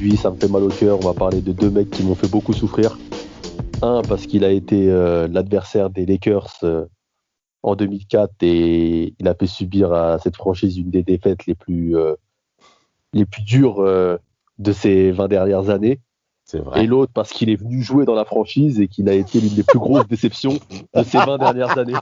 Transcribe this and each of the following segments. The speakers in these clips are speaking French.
aujourd'hui, ça me fait mal au cœur. On va parler de deux mecs qui m'ont fait beaucoup souffrir. Un, parce qu'il a été l'adversaire des Lakers en 2004 et il a fait subir à cette franchise une des défaites les plus dures de ces 20 dernières années. C'est vrai. Et l'autre, parce qu'il est venu jouer dans la franchise et qu'il a été l'une des plus grosses déceptions de ces 20 dernières années.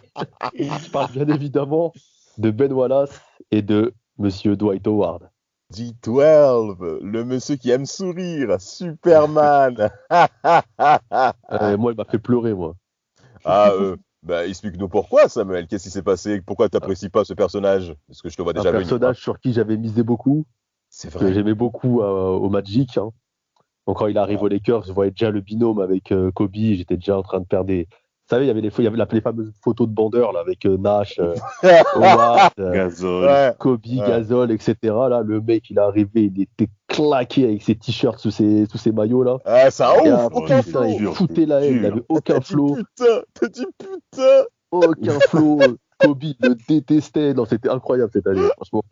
Je parle bien évidemment de Ben Wallace et de Monsieur Dwight Howard. D12, le monsieur qui aime sourire, Superman. Moi, il m'a fait pleurer, moi. Explique-nous pourquoi, Samuel. Qu'est-ce qui s'est passé? Pourquoi tu n'apprécies pas ce personnage? Parce que je te vois Un déjà venir. personnage sur qui j'avais misé beaucoup, C'est que vrai. j'aimais beaucoup au Magic. Hein. Donc quand il arrive aux Lakers, je voyais déjà le binôme avec Kobe. J'étais déjà en train de perdre des... Vous savez, il y avait les fameuses photos de bandeurs là, avec Nash, Howard, Gasol. Kobe, Gasol, etc. Là, le mec, il est arrivé, il était claqué avec ses t-shirts sous ses maillots là. Ça Et ouf, aucun putain, il flow. foutait la haine, il avait aucun flow. T'as dit putain. Aucun flow. Kobe le détestait. Non, c'était incroyable cette année, franchement.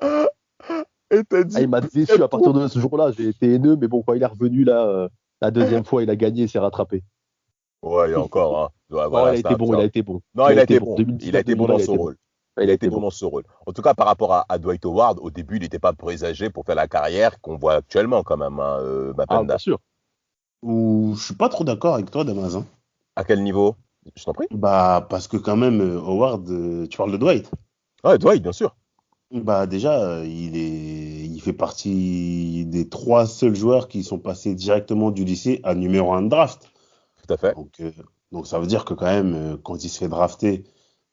Et t'as dit. Il m'a déçu à partir de ce jour-là. J'ai été haineux, mais bon, quand il est revenu là, la deuxième fois, il a gagné, il s'est rattrapé. Ouais, il y a encore. Hein. Ouais, Non, voilà, il a été bon, il a été bon. Non, il a été bon. 2019, Il a été bon dans son 2020, rôle. Il a été bon dans ce rôle. En tout cas, par rapport à Dwight Howard, au début, il n'était pas présagé pour faire la carrière qu'on voit actuellement quand même, Mapenda. bien sûr. Je suis pas trop d'accord avec toi, Damas. Hein. À quel niveau? Je t'en prie. Parce que quand même, Howard, tu parles de Dwight. Ouais, Dwight, bien sûr. Déjà, il fait partie des 3 seuls joueurs qui sont passés directement du lycée à numéro 1 de draft. Tout à fait. Donc ça veut dire que quand même, quand il se fait drafter,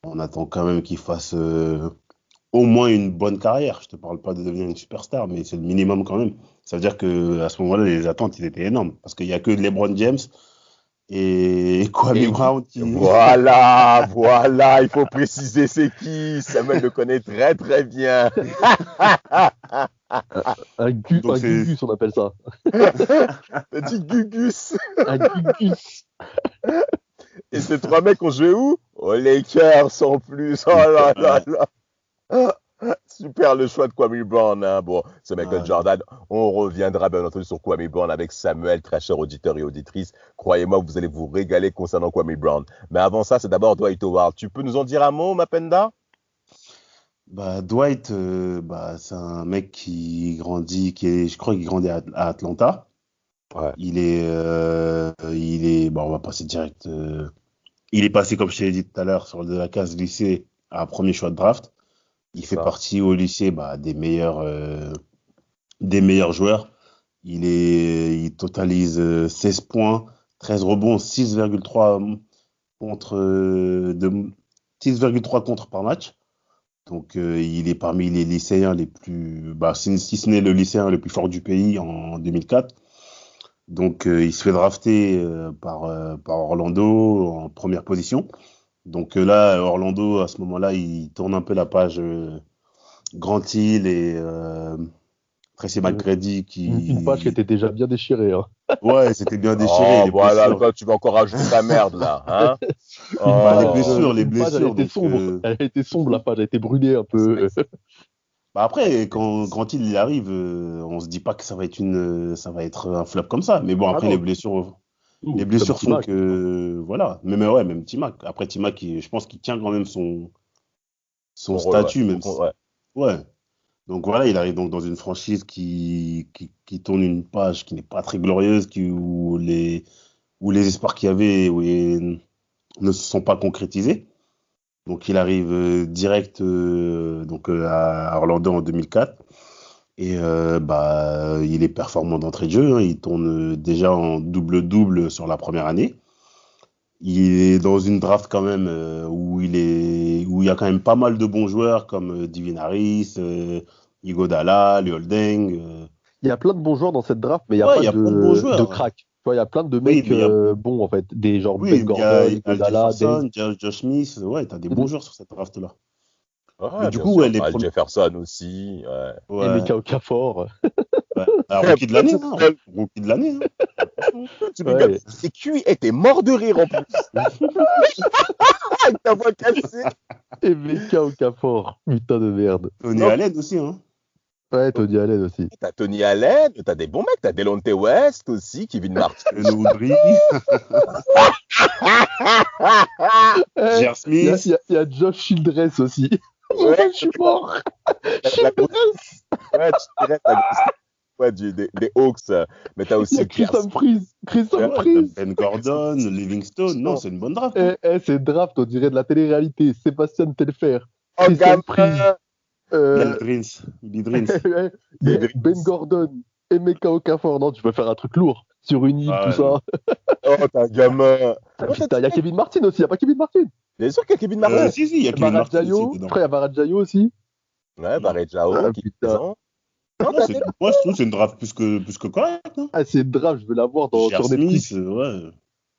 on attend quand même qu'il fasse au moins une bonne carrière. Je te parle pas de devenir une superstar, mais c'est le minimum quand même. Ça veut dire que à ce moment-là, les attentes, ils étaient énormes. Parce qu'il y a que LeBron James et Kwame Brown qui... Voilà, il faut préciser c'est qui. Samuel le connaît très très bien. Un gugus, on appelle ça. T'as dit gugus. Un gugus. Et ces 3 mecs ont joué où? Aux Lakers en plus. Oh là là là. Super le choix de Kwame Brown. Hein. Bon, c'est Michael Jordan. On reviendra bien entendu sur Kwame Brown avec Samuel, très cher auditeur et auditrice. Croyez-moi, vous allez vous régaler concernant Kwame Brown. Mais avant ça, c'est d'abord Dwight Howard. Tu peux nous en dire un mot, Mapenda? Dwight, c'est un mec qui grandit, je crois qu'il grandit à Atlanta. Ouais. Il est, on va passer direct. Il est passé, comme je t'ai dit tout à l'heure, sur de la case lycée à premier choix de draft. Il fait partie au lycée des meilleurs joueurs. Il totalise 16 points, 13 rebonds, 6,3 contre par match. Donc il est parmi les lycéens les plus, si ce n'est le lycéen le plus fort du pays en 2004. Donc il se fait drafter par Orlando en première position. Donc là, Orlando, à ce moment-là, il tourne un peu la page Grant Hill et Tracy McGrady qui... Une page qui était déjà bien déchirée. Hein. Ouais, c'était bien déchiré. Oh, voilà, tu vas encore rajouter ta merde là. Hein. Les blessures. Elle était sombre. Elle était sombre, la page, elle était brûlée un peu. Après, quand Grant Hill il arrive, on se dit pas que ça va être un flop comme ça. Mais bon, après, les blessures font que... Voilà. Même T-Mac. Après, T-Mac, je pense qu'il tient quand même son statut. Même si... Ouais. Donc voilà, il arrive donc dans une franchise qui tourne une page qui n'est pas très glorieuse, où les espoirs qu'il y avait ne se sont pas concrétisés. Donc il arrive direct à Orlando en 2004 et il est performant d'entrée de jeu. Hein. Il tourne déjà en double-double sur la première année. Il est dans une draft quand même où il y a quand même pas mal de bons joueurs comme Devin Harris, Iguodala, Luol Deng. Il y a plein de bons joueurs dans cette draft, mais il n'y a pas de crack. Il y a plein de mecs bons en fait, des genres Ben Gordon, Iguodala, Josh Smith. Ouais, t'as des bons joueurs sur cette draft là. Mais du coup, les Jefferson aussi. Et Emeka Okafor. Rookie de l'année. Rookie de l'année. Et QI était mort de rire en plus. Avec ta voix cassée. Emeka Okafor. Putain de merde. Tony Allen aussi. Hein. Ouais, Tony Allen aussi. T'as Tony Allen, t'as des bons mecs, t'as Delonte West aussi, Kevin Martin. Audrey, J.R. Il y a, Smith. y a- y a Josh Childress aussi. Mon Ouais, gars, je suis mort. la grosse, Childress. ouais, tu dirais la grosse, ouais, des Hawks, mais t'as Il y a aussi Chris Pierce. Humphries. Chris Ouais, Humphries. Ben Gordon, Livingstone. Non, c'est une bonne draft. Hein. C'est draft, on dirait de la télé-réalité. Sébastien Telfer. Oh, Chris gamin! Humphries. Bill Dreens. Bill Dreens. Il y a Ben Gordon. Emeka Okafor. Non, tu peux faire un truc lourd. Sur une île, Ah, tout ça. Oh, t'es un gamin! Ah, putain, il y a Kevin Martin aussi. Il n'y a pas Kevin Martin. Bien sûr qu'il y a Kevin Martin. Si, il y a Kevin Martin aussi Baradjayo. dedans. Après, il y a Baradjayo aussi. Ouais, Barré Jao, Ah, qui est putain. présent. Non, Non, moi, je trouve que c'est une draft plus que correcte. Hein. Ah, c'est une draft, je veux la voir J.R. sur Netflix. Smith, ouais.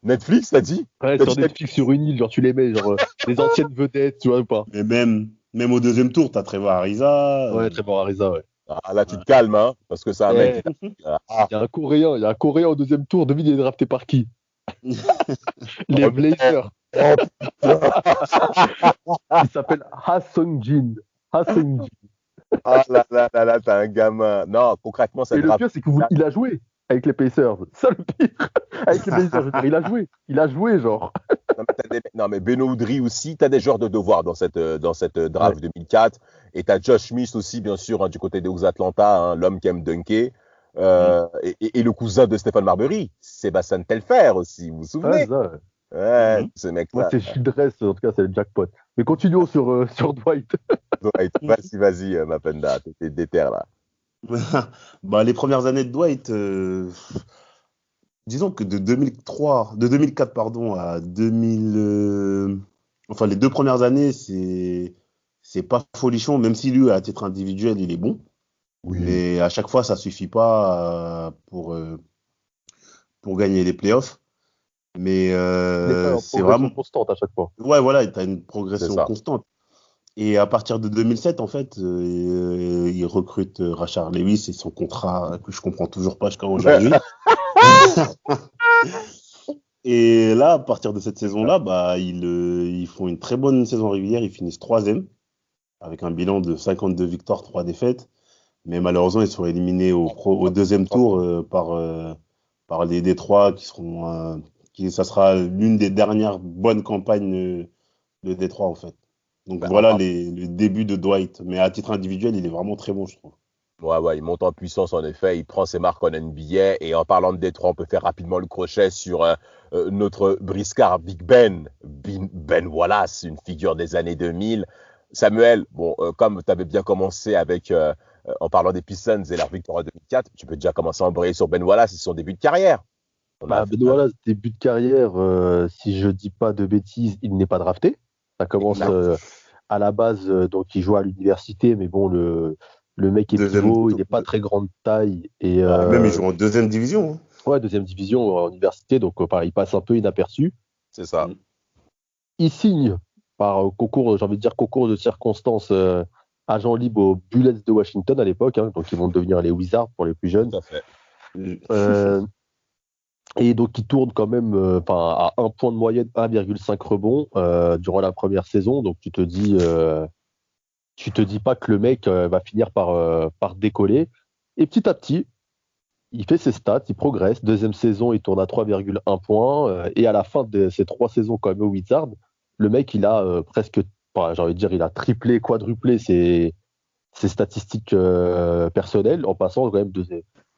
Netflix, t'as dit? Ouais, T'as sur dit Netflix, sur une île, genre tu les mets, genre les anciennes vedettes, tu vois ou pas. Mais même au deuxième tour, t'as Trevor Ariza. Ouais, Trevor Ariza, ouais. Ah, là, tu te calmes, hein, parce que c'est un mec. Il y a un Coréen au deuxième tour. Devine, il est drafté par qui? Les Oh, Blazers. Oh, Il s'appelle Ha Sung-jin. Ha Sung-jin. ah là là là là, t'es un gamin. Non, concrètement, ça Et le pire, c'est qu'il a joué avec les Pacers. Ça, le pire. Avec les Pacers, je veux dire, il a joué. Il a joué, genre. Non, mais Beno Udrih aussi, tu as des joueurs de devoir dans cette draft 2004. Et tu as Josh Smith aussi, bien sûr, hein, du côté des Hawks Atlanta, hein, l'homme qui aime dunker. Et le cousin de Stéphane Marbury, Sébastien Telfair aussi, vous vous souvenez? Ouais, ça, ouais, ce mec-là. Moi, c'est Childress, en tout cas, c'est le jackpot. Mais continuons sur Dwight. Dwight, vas-y, Mapenda, t'es déter là. Bah, les premières années de Dwight, disons que de 2004 pardon, à 2000, enfin les 2 premières années, c'est pas folichon, même si lui à titre individuel il est bon, Oui. mais à chaque fois ça suffit pas pour gagner les playoffs. Mais c'est vraiment constante à chaque fois. Ouais, voilà, t'as une progression constante. Et à partir de 2007, en fait, il recrute Rashard Lewis et son contrat que je comprends toujours pas jusqu'à aujourd'hui. Et là, à partir de cette saison-là, bah, ils font une très bonne saison régulière. Ils finissent 3e avec un bilan de 52 victoires, 3 défaites. Mais malheureusement, ils sont éliminés au deuxième tour par les Détroits ça sera l'une des dernières bonnes campagnes de Détroit, en fait. Donc voilà le début de Dwight. Mais à titre individuel, il est vraiment très bon, je trouve. Ouais, il monte en puissance en effet, il prend ses marques en NBA. Et en parlant de Détroit, on peut faire rapidement le crochet sur notre briscard Big Ben Wallace, une figure des années 2000. Samuel, bon, comme tu avais bien commencé avec en parlant des Pistons et leur victoire en 2004, tu peux déjà commencer à embrayer sur Ben Wallace et son début de carrière. Ben Wallace, début de carrière, si je dis pas de bêtises, il n'est pas drafté. Ça commence à la base, donc il joue à l'université, mais bon, le mec est pivot, il n'est pas très grande taille. Et, même il joue en 2e division. Hein. Ouais, 2e division en université, donc il passe un peu inaperçu. C'est ça. Il signe par concours, j'ai envie de dire concours de circonstances, agent libre aux Bullets de Washington à l'époque, hein, donc ils vont devenir les Wizards pour les plus jeunes. Tout à fait. Et donc, il tourne quand même à 1 point de moyenne, 1,5 rebond durant la première saison. Donc, tu te dis pas que le mec va finir par décoller. Et petit à petit, il fait ses stats, il progresse. 2e saison, il tourne à 3,1 points. Et à la fin de ces 3 saisons quand même au Wizards, le mec, il a j'ai envie de dire, il a triplé, quadruplé ses statistiques personnelles en passant quand même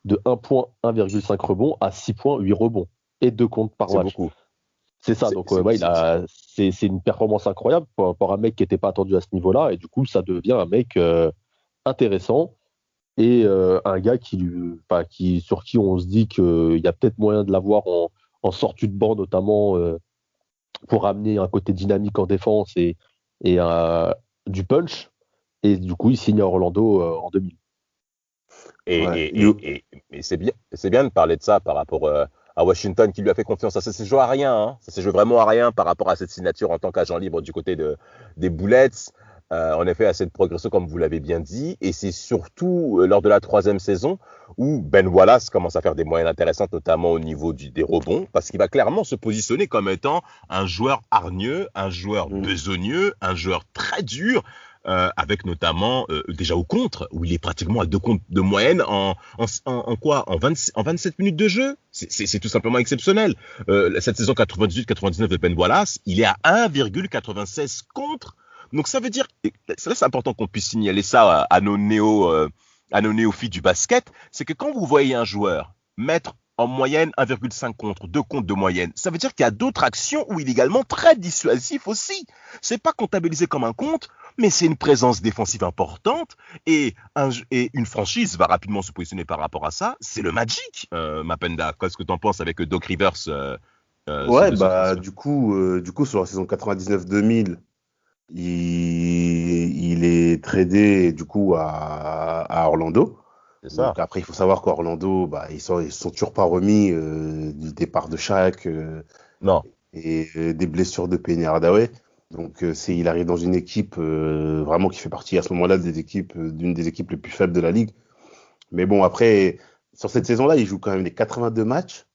de 1 point, 1,5 rebond à 6 points, 8 rebonds et 2 comptes par match. Beaucoup. C'est ça, donc c'est une performance incroyable pour un mec qui n'était pas attendu à ce niveau-là, et du coup, ça devient un mec intéressant et un gars sur qui on se dit qu'il y a peut-être moyen de l'avoir en sortie de banc, notamment pour amener un côté dynamique en défense et du punch. Et du coup, il signe à Orlando en 2000. Et c'est bien de parler de ça par rapport à Washington qui lui a fait confiance. Ça s'est joué à rien. Hein. Ça s'est joué vraiment à rien par rapport à cette signature en tant qu'agent libre du côté des Bullets. En effet, à cette progression, comme vous l'avez bien dit. Et c'est surtout lors de la 3e saison où Ben Wallace commence à faire des moyennes intéressantes, notamment au niveau des rebonds, parce qu'il va clairement se positionner comme étant un joueur hargneux, un joueur besogneux, un joueur très dur. avec notamment déjà au contre, où il est pratiquement à 2 comptes de moyenne en 27 minutes de jeu. C'est tout simplement exceptionnel. Cette saison 98-99 de Ben Wallace, il est à 1,96 contre. Donc ça veut dire, ça c'est important qu'on puisse signaler ça à nos néophytes du basket, c'est que quand vous voyez un joueur mettre en moyenne 1,5 contre, 2 comptes de moyenne, ça veut dire qu'il y a d'autres actions où il est également très dissuasif aussi. C'est pas comptabilisé comme un compte, mais c'est une présence défensive importante et une franchise va rapidement se positionner par rapport à ça. C'est le Magic, Mapenda. Qu'est-ce que tu en penses avec Doc Rivers Ouais, bah du coup, sur la saison 99-2000, il est tradé du coup à Orlando. C'est ça. Donc après, il faut savoir qu'Orlando, bah, ils sont toujours pas remis du départ de Shaq Non. et des blessures de Penny Hardaway. Donc il arrive dans une équipe vraiment qui fait partie à ce moment-là d'une des équipes les plus faibles de la ligue. Mais bon, après, sur cette saison-là, ils jouent quand même les 82 matchs.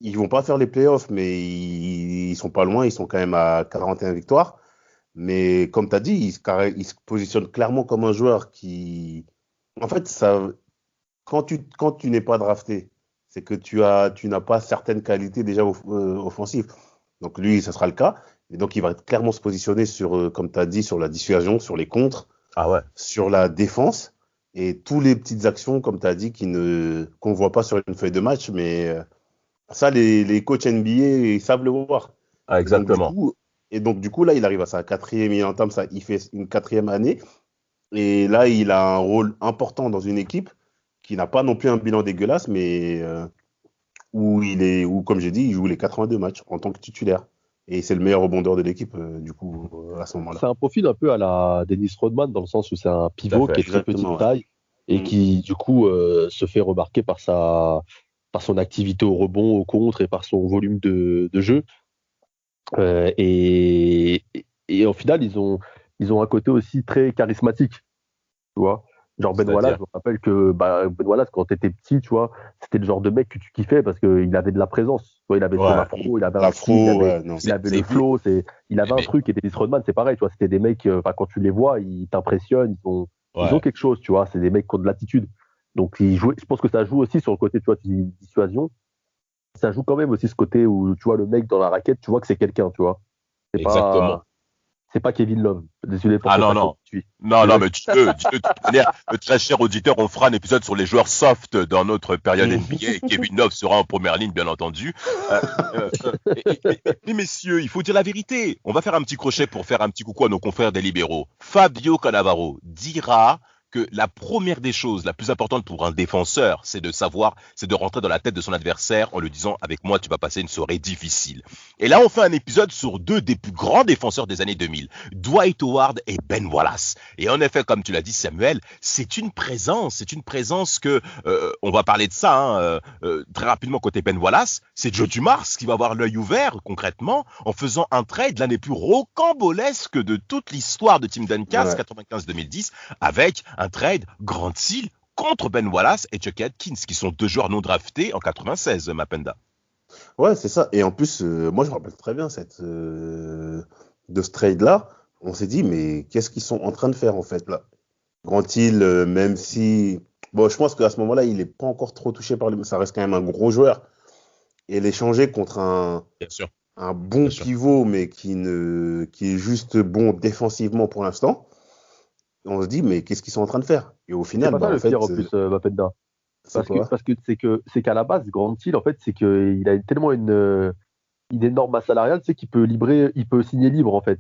Ils vont pas faire les playoffs, mais ils sont pas loin. Ils sont quand même à 41 victoires. Mais comme tu as dit, il se positionne clairement comme un joueur qui... En fait, quand tu n'es pas drafté, c'est que tu n'as pas certaines qualités déjà offensives. Donc lui, ça sera le cas. Et donc, il va clairement se positionner sur, comme tu as dit, sur la dissuasion, sur les contres, sur la défense et toutes les petites actions, comme tu as dit, qu'on ne voit pas sur une feuille de match. Mais ça, les coachs NBA, ils savent le voir. Ah, exactement. Et donc, du coup, là, il arrive à sa 4e, il entame ça, il fait une 4e année. Et là, il a un rôle important dans une équipe qui n'a pas non plus un bilan dégueulasse, mais où, comme j'ai dit, il joue les 82 matchs en tant que titulaire. Et c'est le meilleur rebondeur de l'équipe, du coup, à ce moment-là. C'est un profil un peu à la Dennis Rodman, dans le sens où c'est un pivot qui est très petite taille et qui, du coup, se fait remarquer par son activité au rebond, au contre et par son volume de jeu. Et au final, ils ont un côté aussi très charismatique, tu vois. Genre Ben Wallace, je me rappelle que Ben Wallace, quand t'étais petit, tu vois, c'était le genre de mec que tu kiffais parce qu'il avait de la présence. Tu vois, il avait son afro, il avait un style, il avait le flow, il avait un truc. Et Dennis Rodman, c'est pareil, tu vois, c'était des mecs, quand tu les vois, ils t'impressionnent, ils ont quelque chose, tu vois, c'est des mecs qui ont de l'attitude. Donc, je pense que ça joue aussi sur le côté, tu vois, dissuasion. Ça joue quand même aussi ce côté où, tu vois, le mec dans la raquette, tu vois que c'est quelqu'un, tu vois. Exactement. C'est pas Kevin Love. Désolé pour non, mais dis-le, de toute manière, très cher auditeur, on fera un épisode sur les joueurs soft dans notre période NBA et Kevin Love sera en première ligne, bien entendu. Mais messieurs, il faut dire la vérité. On va faire un petit crochet pour faire un petit coucou à nos confrères des libéraux. Fabio Cannavaro dira que la première des choses, la plus importante pour un défenseur, c'est de rentrer dans la tête de son adversaire en lui disant « Avec moi, tu vas passer une soirée difficile ». Et là, on fait un épisode sur 2 des plus grands défenseurs des années 2000, Dwight Howard et Ben Wallace. Et en effet, comme tu l'as dit, Samuel, c'est une présence que, on va parler de ça très rapidement côté Ben Wallace, c'est Joe Dumars qui va avoir l'œil ouvert, concrètement, en faisant un trade l'un des plus rocambolesques de toute l'histoire de Tim Duncan, 95-2010, avec un trade Grant Hill contre Ben Wallace et Chuck Atkins, qui sont 2 joueurs non draftés en 96, Mapenda. Ouais, c'est ça. Et en plus, moi, je me rappelle très bien de ce trade-là. On s'est dit, mais qu'est-ce qu'ils sont en train de faire, en fait, là? Grant Hill, même si... Bon, je pense qu'à ce moment-là, il n'est pas encore trop touché par ça reste quand même un gros joueur. Et l'échanger contre un bon pivot, mais qui est juste bon défensivement pour l'instant, on se dit, mais qu'est-ce qu'ils sont en train de faire? Et au final, c'est pas ça le pire, en plus, Mapenda. Parce que c'est qu'à la base, Grant Hill, en fait, c'est qu'il a tellement une énorme masse salariale, tu sais, qu'il peut signer libre, en fait.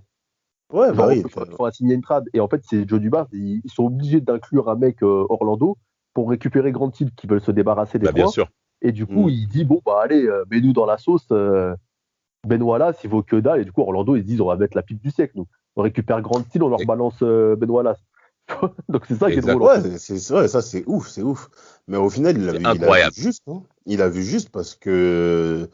Ouais, bah oui. Il faut signer une trade. Et en fait, c'est Joe Dumars, ils sont obligés d'inclure un mec Orlando pour récupérer Grant Hill qui veulent se débarrasser des points. Bien sûr. Et du coup, il dit, bon, bah allez, mets-nous dans la sauce. Ben Wallace, il vaut que dalle. Et du coup, Orlando, ils se disent, on va mettre la pipe du siècle, nous. On récupère Grant Hill, on leur balance Ben Wallace. Donc c'est ça qui est drôle. Ouais, ça c'est ouf. Mais au final, il a vu juste. Hein. Il a vu juste parce que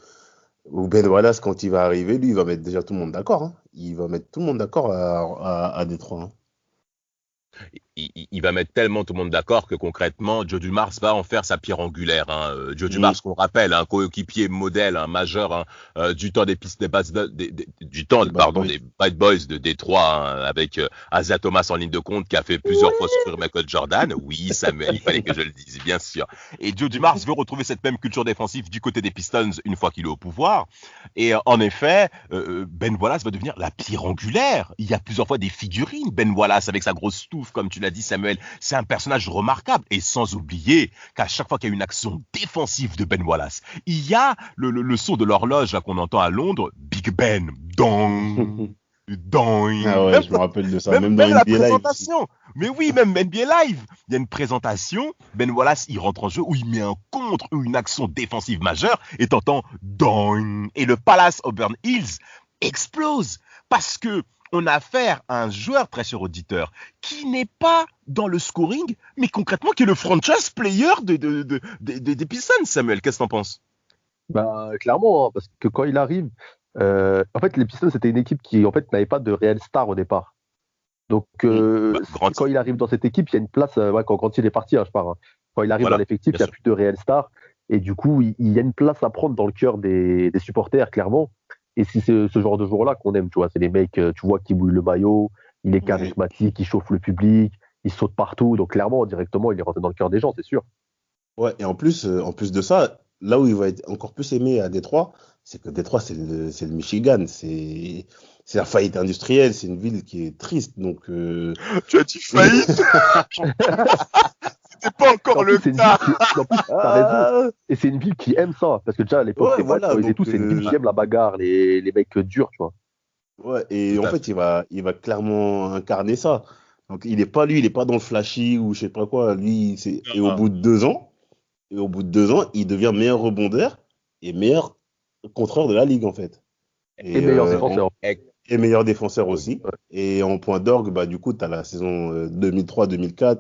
Ben Wallace, quand il va arriver, lui, il va mettre déjà tout le monde d'accord. Hein. Il va mettre tout le monde d'accord à Détroit. Hein. il va mettre tellement tout le monde d'accord que concrètement, Joe Dumars va en faire sa pierre angulaire. Joe Dumars, qu'on rappelle, un coéquipier modèle, un majeur du temps des Bad Boys de Détroit, avec Isaiah Thomas en ligne de compte, qui a fait plusieurs fois sur Michael Jordan. Oui, Samuel, il fallait que je le dise, bien sûr. Et Joe Dumars veut retrouver cette même culture défensive du côté des Pistons une fois qu'il est au pouvoir. Et en effet, Ben Wallace va devenir la pierre angulaire. Il y a plusieurs fois des figurines. Ben Wallace avec sa grosse touffe, comme tu l'as dit, Samuel, c'est un personnage remarquable. Et sans oublier qu'à chaque fois qu'il y a une action défensive de Ben Wallace, il y a le son de l'horloge là, qu'on entend à Londres, Big Ben, dong, dong. Ah ouais, je me rappelle de ça. Même dans la NBA présentation. Live. Mais oui, même NBA Live. Il y a une présentation, Ben Wallace, il rentre en jeu où il met un contre ou une action défensive majeure et t'entends dong. Et le Palace Auburn Hills explose parce que on a affaire à un joueur, très cher auditeur, qui n'est pas dans le scoring, mais concrètement qui est le franchise player des Pistons. Samuel, qu'est-ce que t'en penses? Bah, clairement, parce que quand il arrive, en fait, les Pistons, c'était une équipe qui, en fait, n'avait pas de réelle star au départ. Donc, quand il arrive dans cette équipe, il y a une place, quand Grant Hill est parti, je parle. Quand il arrive dans l'effectif, il n'y a plus de réelle star. Et du coup, il y a une place à prendre dans le cœur des supporters, clairement. Et si c'est ce genre de joueur-là qu'on aime, tu vois, c'est les mecs, tu vois, qui mouillent le maillot, il est charismatique, il chauffe le public, il saute partout. Donc, clairement, directement, il est rentré dans le cœur des gens, c'est sûr. Ouais, et en plus de ça, là où il va être encore plus aimé à Détroit, c'est que Détroit, c'est le Michigan. C'est la faillite industrielle, c'est une ville qui est triste. Donc, Tu as dit faillite? C'était pas encore le cas. En plus, t'as raison. Et c'est une ville qui aime ça. Parce que déjà, à l'époque, quand ils étaient tous, c'est une ville qui aime la bagarre, les mecs durs, tu vois. Ouais, et en fait, il va clairement incarner ça. Donc, il est pas dans le flashy ou je sais pas quoi. Lui, et au bout de 2 ans, il devient meilleur rebondeur et meilleur contreur de la ligue, en fait. Et meilleur défenseur. Et meilleur défenseur aussi. Ouais. Et en point d'orgue, bah, du coup, tu as la saison 2003-2004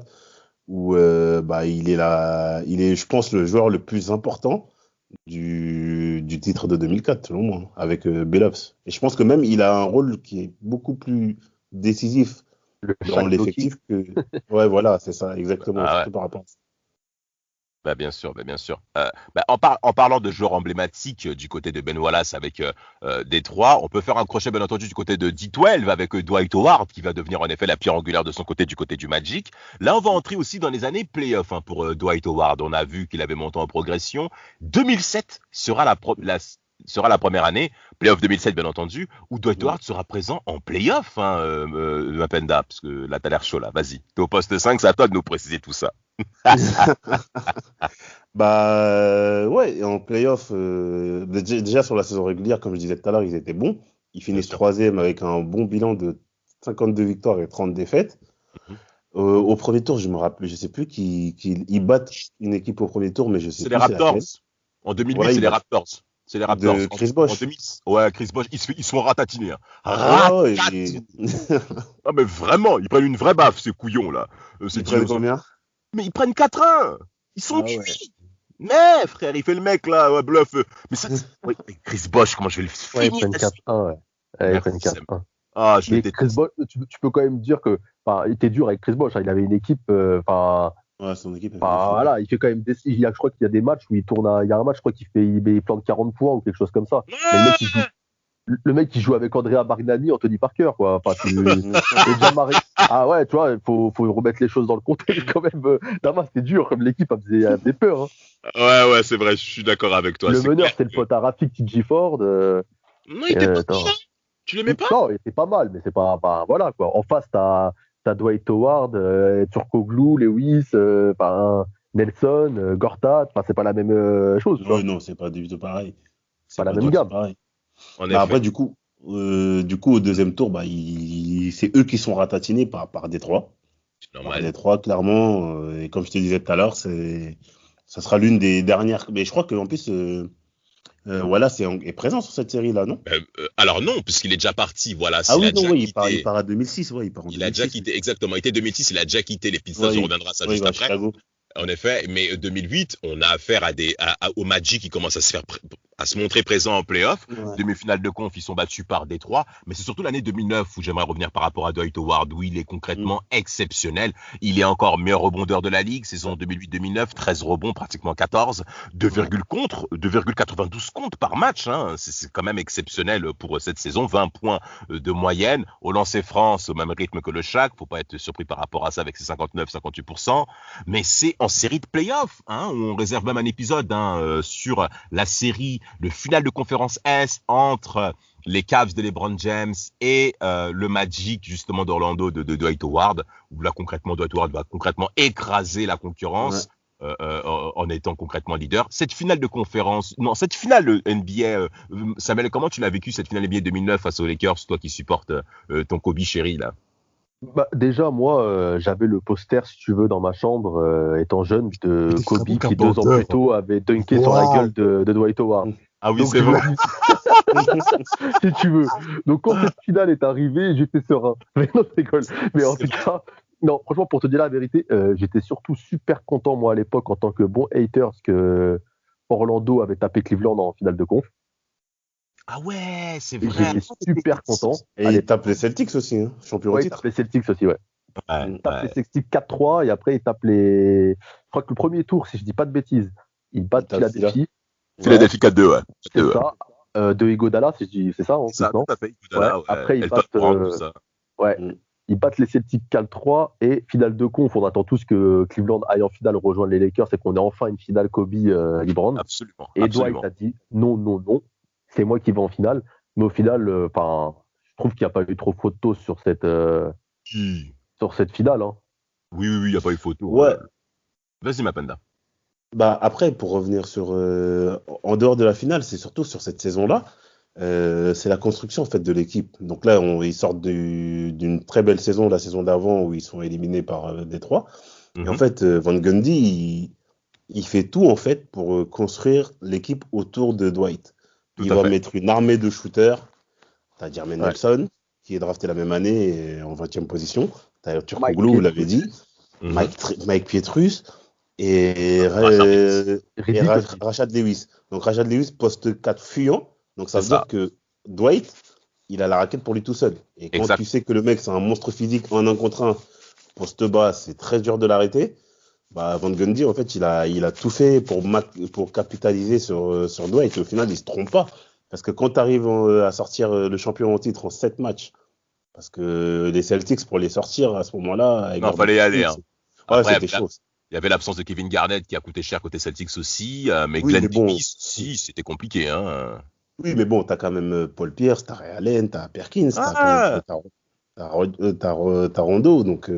où il est, je pense, le joueur le plus important du titre de 2004, selon moi, avec Billups. Et je pense que même il a un rôle qui est beaucoup plus décisif dans l'effectif que. Ouais, voilà, c'est ça, exactement. Surtout par rapport à ça. Bah bien sûr. En parlant de joueurs emblématiques du côté de Ben Wallace avec Détroit, on peut faire un crochet bien entendu du côté de D12 avec Dwight Howard qui va devenir en effet la pierre angulaire de son côté du côté du Magic. Là, on va entrer aussi dans les années playoff pour Dwight Howard. On a vu qu'il avait monté en progression. 2007 sera la première année, playoff 2007 bien entendu, où Dwight Howard sera présent en playoff, Mapenda, parce que là t'as l'air chaud là, vas-y. T'es au poste 5, c'est à toi de nous préciser tout ça. Bah ouais, en playoff, déjà sur la saison régulière, comme je disais tout à l'heure, ils étaient bons. Ils finissent troisième avec un bon bilan de 52 victoires et 30 défaites. Au premier tour, je me rappelle, je sais plus ils battent une équipe au premier tour, mais je sais plus. C'est les Raptors. En 2008, c'est les Raptors. C'est les Raptors. De Chris Bosh. Ouais, Chris Bosh, ils se font ratatiner. Ah mais vraiment, ils prennent une vraie baffe, ces couillons là. Ils prennent combien? Mais ils prennent 4-1. Ils sont cuits. Mais frère, il fait le mec là, ouais, bluff. Mais ça, Chris Bosh, comment je vais le finir? Ils prennent 4-1, ouais. Ils prennent 4-1. Ah, je mais Chris Bosh, tu peux quand même dire que, il était dur avec Chris Bosh. Il avait une équipe, ouais, son équipe. Voilà, il fait quand même je crois qu'il y a des matchs où il y a un match, je crois il plante 40 points ou quelque chose comme ça. Mais le mec, il joue avec Andrea Bargnani, Anthony Parker, quoi. Ah ouais, tu vois, il faut remettre les choses dans le contexte quand même. Damas, c'était dur, comme l'équipe avait peur. Hein. Ouais, c'est vrai, je suis d'accord avec toi. Le meneur, c'est le pote à Rafik TJ Ford. Non, il était pas mal. Tu l'aimais pas? Non, il était pas mal, mais c'est pas. Voilà, quoi. En face, t'as Dwight Howard, Turkoglu, Lewis, Nelson, Gortat. C'est pas la même chose. Non, c'est pas du tout pareil. C'est pas la même gamme. Après, du coup, au deuxième tour, c'est eux qui sont ratatinés par Détroit. C'est normal. Détroit, clairement. Et comme je te disais tout à l'heure, ça sera l'une des dernières. Mais je crois qu'en plus, Wallace est présent sur cette série-là, non? Alors non, puisqu'il est déjà parti. Wallace. Il part à 2006. Ouais, il a déjà quitté, exactement. Il était 2006, il a déjà quitté les Pistons. On reviendra ça juste après. Chicago. En effet, mais 2008, on a affaire au Magic qui commence à se faire à se montrer présent en play-off. Ouais. Demi-finale de conf, ils sont battus par Détroit. Mais c'est surtout l'année 2009 où j'aimerais revenir par rapport à Dwight Howard, où il est concrètement exceptionnel. Il est encore meilleur rebondeur de la ligue, saison 2008-2009, 13 rebonds, pratiquement 14, 2,92 comptes par match. Hein. C'est quand même exceptionnel pour cette saison, 20 points de moyenne. Au lancer France, au même rythme que le Shaq, faut pas être surpris par rapport à ça avec ses 59-58%. Mais c'est en série de play-off. Hein. On réserve même un épisode sur la série, le final de conférence Est entre les Cavs de LeBron James et le Magic justement d'Orlando de Dwight Howard, où là concrètement Dwight Howard va concrètement écraser la concurrence en étant concrètement leader. Cette finale de conférence, non, cette finale NBA, Samuel, comment tu l'as vécu cette finale NBA 2009 face aux Lakers, toi qui supportes ton Kobe chéri là? Bah, déjà, moi, j'avais le poster, si tu veux, dans ma chambre, étant jeune, de Kobe qui 2 ans plus tôt avait dunké sur la gueule de Dwight Howard. Ah oui, Donc, c'est vrai. si tu veux. Donc, quand cette finale est arrivée, j'étais serein. Mais non, je rigole. Mais en tout cas, non, franchement, pour te dire la vérité, j'étais surtout super content, moi, à l'époque, en tant que bon hater, que Orlando avait tapé Cleveland en finale de conf. Ah ouais, c'est Et vrai. j'étais super content. Et il tape les Celtics aussi, hein, champion au Ouais, il titre. tape les Celtics aussi, ouais. Ouais, Il tape les Celtics 4-3 et après, il tape les. Je crois que le premier tour, si je dis pas de bêtises, il bat Philadelphie. Philadelphie 4-2, ouais. C'est ça. De Iguodala, si je dis, c'est ça, en Ça, plus, non? tout à fait. Iguodala, ouais. Après, ils Elton battent, Brand, tout ça. ouais, ils battent les Celtics 4-3 et finale de conf. On attend tous que Cleveland aille en finale rejoindre les Lakers et qu'on ait enfin une finale Kobe LeBron. Absolument. Et absolument. Dwight a dit non, non, non, c'est moi qui vais en finale. Mais au final, je trouve qu'il n'y a pas eu trop photo sur cette finale. Hein. Oui, il n'y a pas eu photo. Ouais. Vas-y, Mapenda. Bah, après, pour revenir sur en dehors de la finale, c'est surtout sur cette saison-là, c'est la construction en fait de l'équipe. Donc là, ils sortent d'une très belle saison, la saison d'avant où ils sont éliminés par Détroit. Et en fait, Van Gundy, il fait tout en fait pour construire l'équipe autour de Dwight. Il va mettre une armée de shooters. T'as Jermaine Nelson, qui est drafté la même année en 20e position. T'as Turkoglu, vous l'avez dit. Mike Pietrus. Et Rashad Lewis. Donc Rashad Lewis, poste 4 fuyant. Donc ça veut dire que Dwight, il a la raquette pour lui tout seul. Et quand tu sais que le mec, c'est un monstre physique en 1 contre 1, poste bas, c'est très dur de l'arrêter. Bah, Van Gundy, en fait, il a tout fait pour capitaliser sur Dwight. Et au final, il se trompe pas. Parce que quand tu arrives à sortir le champion en titre en 7 matchs, parce que les Celtics, pour les sortir à ce moment-là... Non, il fallait y aller. Hein. Ouais, c'était chaud. Il y avait l'absence de Kevin Garnett qui a coûté cher côté Celtics aussi, mais Glenn Davis, si, c'était compliqué. Hein. Oui, mais bon, t'as quand même Paul Pierce, t'as Ray Allen, t'as Perkins, t'as Rondo, donc...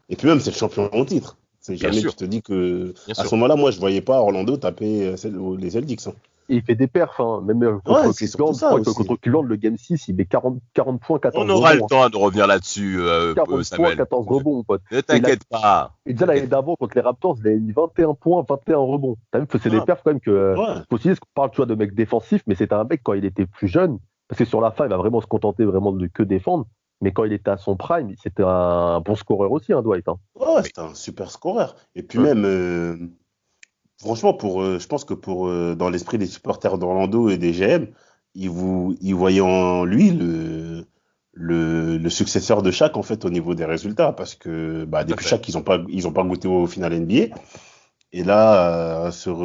Et puis même, c'est le champion en titre. C'est jamais tu te dis que... À ce moment-là, moi, je voyais pas Orlando taper les Celtics. Hein. Et il fait des perfs, hein. Même contre Cleveland, je crois que contre Cleveland, le Game 6, il met 40 points, 14 rebonds. On aura le temps de revenir là-dessus, 40 Samuel. points, 14 rebonds, mon pote. Ne t'inquiète pas. Et déjà l'année d'avant, contre les Raptors, il avait mis 21 points, 21 rebonds. T'as vu que c'est des perfs quand même que... Faut aussi qu'on parle, tu vois, de mec défensif, mais c'était un mec quand il était plus jeune, parce que sur la fin, il va vraiment se contenter vraiment de que défendre. Mais quand il était à son prime, c'était un bon scoreur aussi, hein, Dwight. Hein. Ouais, c'était un super scoreur. Et puis même... Franchement, je pense que dans l'esprit des supporters d'Orlando et des GM, ils voyaient en lui le successeur de Shaq en fait au niveau des résultats, parce que depuis Shaq, ils ont pas goûté au final NBA. Et là, sur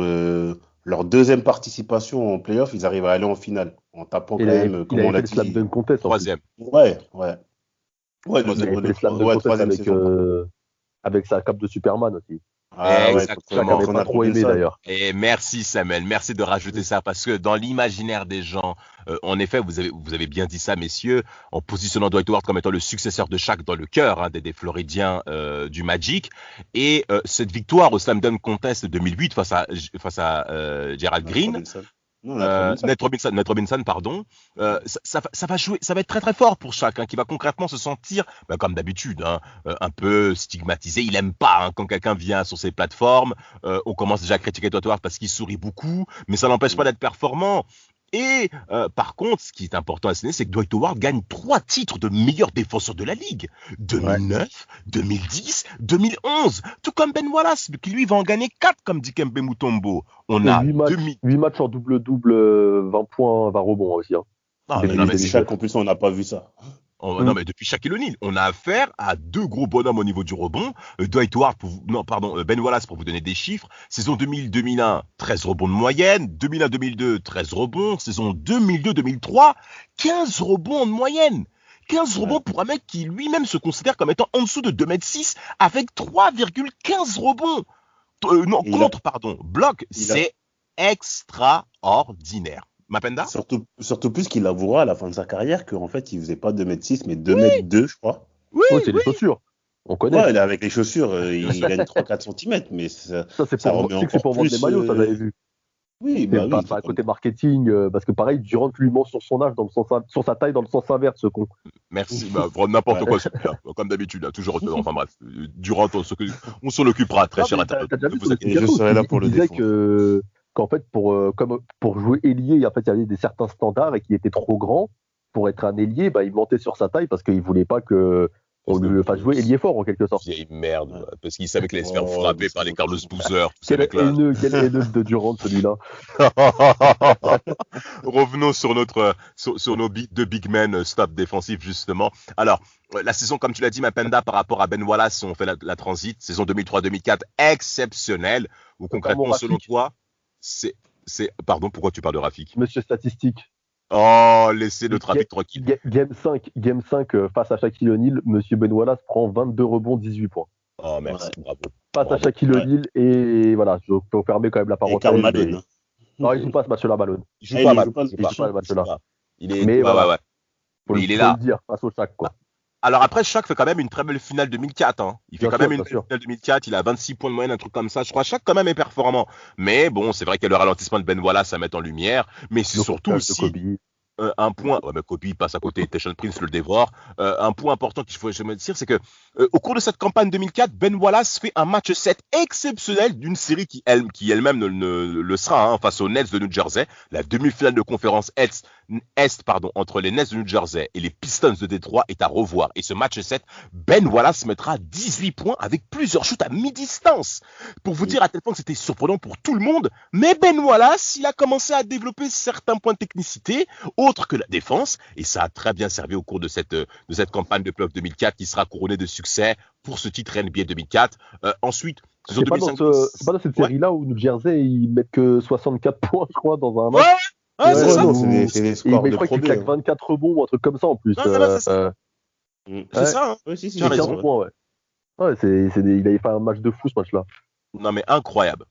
leur deuxième participation en playoff, ils arrivent à aller en finale en tapant quand même, comme on l'a dit. Slam Dunk Contest. Troisième. Ouais, le Slam Dunk Contest avec sa cape de Superman aussi. Exactement. On a trop aimé d'ailleurs. Et merci Samuel, merci de rajouter ça, parce que dans l'imaginaire des gens, en effet, vous avez bien dit ça, messieurs, en positionnant Dwight Howard comme étant le successeur de Shaq dans le cœur des Floridiens du Magic. Et cette victoire au Slam Dunk Contest 2008 face à Gerald Green. Nate Robinson, pardon. Ça va jouer, ça va être très très fort pour Shaq, qui va concrètement se sentir, comme d'habitude, un peu stigmatisé. Il aime pas quand quelqu'un vient sur ses plateformes. On commence déjà à critiquer Dwight Howard parce qu'il sourit beaucoup, mais ça n'empêche pas d'être performant. Et par contre, ce qui est important à signaler, c'est que Dwight Howard gagne 3 titres de meilleur défenseur de la ligue. 2009, 2010, 2011. Tout comme Ben Wallace, qui lui va en gagner 4 comme Dikembe Mutombo. On a 8 matchs en double-double, 20 points, 20 rebonds aussi. Hein. Ah, mais Shaq, en plus, on n'a pas vu ça. Non, mais depuis Shaquille O'Neal, on a affaire à 2 gros bonhommes au niveau du rebond. Dwight Howard, Ben Wallace, pour vous donner des chiffres. Saison 2000-2001, 13 rebonds de moyenne. 2001-2002, 13 rebonds. Saison 2002-2003, 15 rebonds de moyenne. 15 rebonds pour un mec qui lui-même se considère comme étant en dessous de 2m6 avec 3,15 rebonds. Bloc, c'est extraordinaire. Mapenda? Surtout plus qu'il avouera à la fin de sa carrière qu'en fait, il faisait pas 2m6, mais 2m2, je crois. Oui, c'est les chaussures. On connaît. Ouais, avec les chaussures, il gagne 3-4 cm, mais ça c'est pour vendre des maillots, ça j'avais vu. Oui, pas à côté marketing, parce que pareil, Durant lui ment sur son âge, sur sa taille, dans le sens inverse, ce con. Merci, n'importe quoi, comme d'habitude, toujours. Enfin bref, Durant, on s'en occupera, très cher internaute. Je serai là pour le défendre. Qu'en fait, pour jouer ailier, en fait, il y avait certains standards et qu'il était trop grand pour être un ailier, il mentait sur sa taille parce qu'il voulait pas qu'on lui fasse jouer ailier fort en quelque sorte. Vieille merde, parce qu'il savait qu'il allait se faire frapper par les Carlos Boozer. Quel haineuse de Durant celui-là. Revenons sur nos deux big men stop défensifs justement. Alors, la saison, comme tu l'as dit, Mapenda, par rapport à Ben Wallace, on fait la transit, saison 2003-2004, exceptionnelle, où concrètement, selon toi, pardon, pourquoi tu parles de Rafik? Monsieur Statistique. Oh, laissez le trafic tranquille. Game 5 face à Shaquille O'Neal, Monsieur Ben Wallace prend 22 rebonds, 18 points. Oh, merci, bravo. Face à Shaquille O'Neal, et voilà, je peux fermer quand même la parenthèse. Et Karl Malone. Non, il joue pas ce match-là, Malone. Il joue pas ce match-là. Il est, mais voilà. Faut le dire, face au Shaq, quoi. Alors après, Shaq fait quand même une très belle finale 2004. Hein. Il fait quand même une finale 2004. Il a 26 points de moyenne, un truc comme ça. Je crois que Shaq quand même est performant. Mais bon, c'est vrai qu'il y a le ralentissement de Ben Wallace à mettre en lumière. Mais c'est surtout aussi un point. Ouais, mais Kobe passe à côté. Tayshaun Prince le dévore. Un point important qu'il faut jamais dire, c'est que au cours de cette campagne 2004, Ben Wallace fait un match 7 exceptionnel d'une série qui elle-même le sera face aux Nets de New Jersey. La demi-finale de conférence Est, entre les Nets de New Jersey et les Pistons de Détroit est à revoir. Et ce match 7, Ben Wallace mettra 18 points avec plusieurs shoots à mi-distance. Pour vous dire à tel point que c'était surprenant pour tout le monde. Mais Ben Wallace, il a commencé à développer certains points de technicité, autres que la défense. Et ça a très bien servi au cours de cette campagne de playoff 2004 qui sera couronnée de succès pour ce titre NBA 2004. Ensuite, c'est pas dans cette série-là où New Jersey, ils mettent que 64 points, je crois, dans un match. Ouais, c'est ça. C'est des scores de pro. Je crois qu'il claque 24 rebonds ou un truc comme ça en plus. C'est ça. C'est ça. Oui, si, j'ai raison. Points, ouais, il avait fait un match de fou ce match-là. Non, mais incroyable.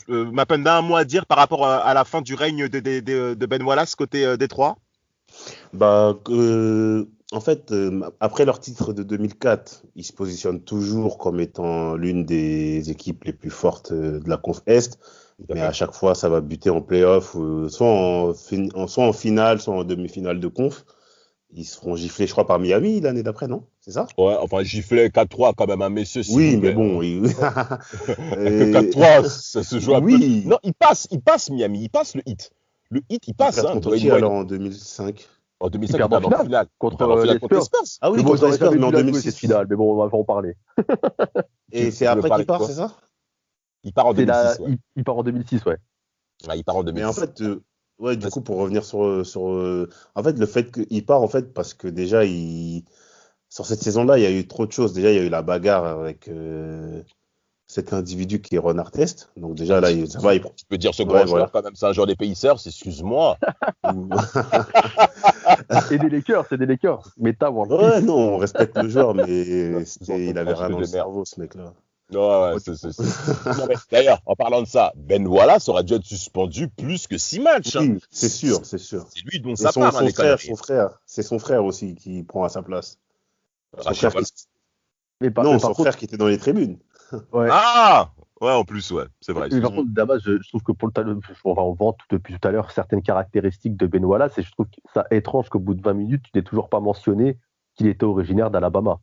Mapenda, un mot à dire par rapport à la fin du règne de Ben Wallace côté Détroit? En fait, après leur titre de 2004, ils se positionnent toujours comme étant l'une des équipes les plus fortes de la conf Est. Mais à chaque fois, ça va buter en play-off, soit en finale, soit en demi-finale de conf. Ils seront giflés, je crois, par Miami l'année d'après, non? C'est ça? Ouais, enfin, giflés 4-3 quand même, messieurs. Oui, mais bon. 4-3, ça se joue un peu. Non, il passe Miami, il passe le hit. Le hit, il passe. Contre qui alors en 2005? En 2005, il perd en finale. Contre les Spurs. Ah oui, contre les Spurs, mais en 2006. Finale, mais bon, on va en parler. Et c'est après qu'il part, c'est ça? Il part en 2006. Il part en 2006, ouais. Il part en 2006. Mais en fait, du coup, pour revenir sur en fait, le fait qu'il part, en fait, parce que déjà, sur cette saison-là, il y a eu trop de choses. Déjà, il y a eu la bagarre avec cet individu qui est Ron Artest. Donc déjà, là, ça va. Tu peux dire ce grand joueur, quand même, c'est un joueur des Pacers, excuse-moi. Et des Lakers, c'est des Lakers. Ouais, non, on respecte le joueur, mais il avait rien dans le cerveau, ce mec-là. Ouais, d'ailleurs, en parlant de ça, Ben Wallace aurait dû être suspendu plus que 6 matchs. Oui, c'est sûr. C'est lui dont ça part. C'est son frère aussi qui prend à sa place. Son frère qui était dans les tribunes. Ouais. Ah ouais, en plus, ouais, c'est vrai. Par contre, Damas, je trouve que on vend depuis tout à l'heure certaines caractéristiques de Ben Wallace et je trouve ça étrange qu'au bout de 20 minutes, tu n'aies toujours pas mentionné qu'il était originaire d'Alabama.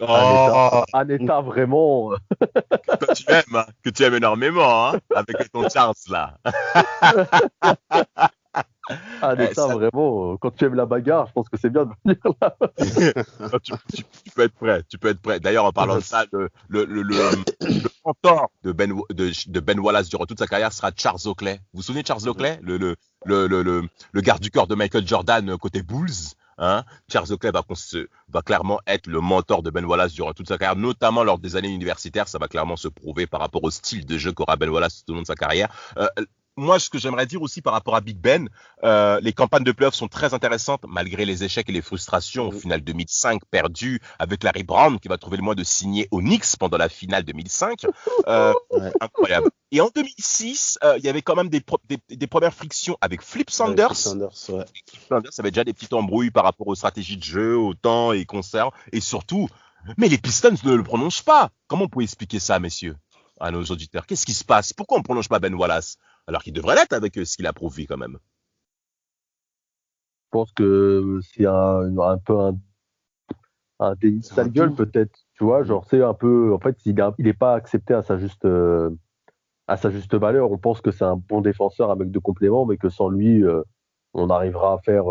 Oh, Un état vraiment. que tu aimes énormément, hein, avec ton Charles là. Un Eh, état ça, vraiment. Quand tu aimes la bagarre, je pense que c'est bien de venir là. non, tu peux être prêt, tu peux être prêt. D'ailleurs, en parlant de ça, le mentor de Ben Wallace durant toute sa carrière sera Charles Oakley. Vous vous souvenez de Charles Oakley, le garde du corps de Michael Jordan côté Bulls, hein? Charles Oakley va clairement être le mentor de Ben Wallace durant toute sa carrière, notamment lors des années universitaires. Ça va clairement se prouver par rapport au style de jeu qu'aura Ben Wallace tout au long de sa carrière. Euh, Moi, ce que j'aimerais dire aussi par rapport à Big Ben, les campagnes de playoffs sont très intéressantes malgré les échecs et les frustrations. Au final 2005 perdu avec Larry Brown qui va trouver le moyen de signer aux Knicks pendant la finale 2005. Incroyable. Et en 2006, il y avait quand même des premières frictions avec Flip Sanders. Flip Sanders avait déjà des petites embrouilles par rapport aux stratégies de jeu, au temps et concerts. Et surtout, mais les Pistons ne le prolongent pas. Comment on peut expliquer ça, messieurs, à nos auditeurs? Qu'est-ce qui se passe? Pourquoi on ne prolonge pas Ben Wallace? Alors qu'il devrait l'être avec ce qu'il a prouvé quand même. Je pense que c'est un peu un déni de sale gueule, peut-être. Tu vois, genre, c'est un peu. En fait, il est pas accepté à sa juste valeur. On pense que c'est un bon défenseur, un mec de complément, mais que sans lui, on arrivera à faire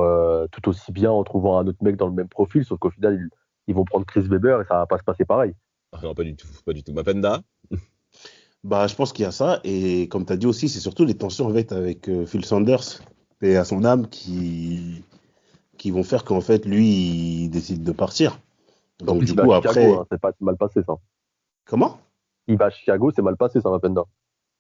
tout aussi bien en trouvant un autre mec dans le même profil. Sauf qu'au final, ils vont prendre Chris Webber et ça va pas se passer pareil. Non, pas du tout, pas du tout. Mapenda? Bah, je pense qu'il y a ça. Et comme tu as dit aussi, c'est surtout les tensions avec Phil Sanders et à son âme qui vont faire qu'en fait, lui, il décide de partir. En Donc, plus, du il va coup, à Chicago, après. hein, c'est pas mal passé ça. Comment? Il va à Chicago, c'est mal passé ça, Mapenda.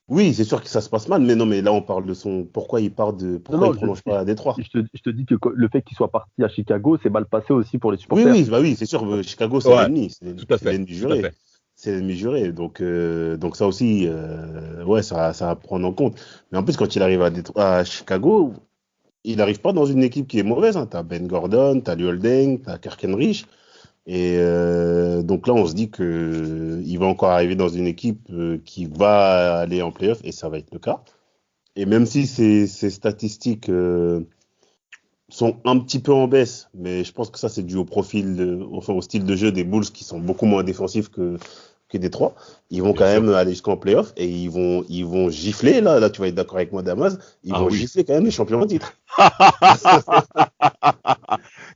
Oui, c'est sûr que ça se passe mal, mais non, mais là, on parle de son. Non, Pourquoi il non, prolonge pas à Détroit? je te dis que le fait qu'il soit parti à Chicago, c'est mal passé aussi pour les Oui, supporters. oui, bah oui, c'est sûr. Chicago, c'est Ouais, l'ennemi. tout à C'est fait, l'ennemi tout à juré. fait. C'est l'ennemi juré. Donc ça aussi, ouais, ça va prendre en compte. Mais en plus, quand il arrive à Chicago, il n'arrive pas dans une équipe qui est mauvaise. Hein. Tu as Ben Gordon, tu as Luol Deng, tu as Kirkenrich. Et donc là, on se dit que il va encore arriver dans une équipe qui va aller en playoff, et ça va être le cas. Et même si ces statistiques sont un petit peu en baisse, mais je pense que ça, c'est dû au profil, enfin au style de jeu des Bulls qui sont beaucoup moins défensifs que Détroit. Ils vont Bien quand sûr. même aller jusqu'en playoff et ils vont gifler, là tu vas être d'accord avec moi, Damas, ils Ah vont oui. gifler quand même les champions en titre.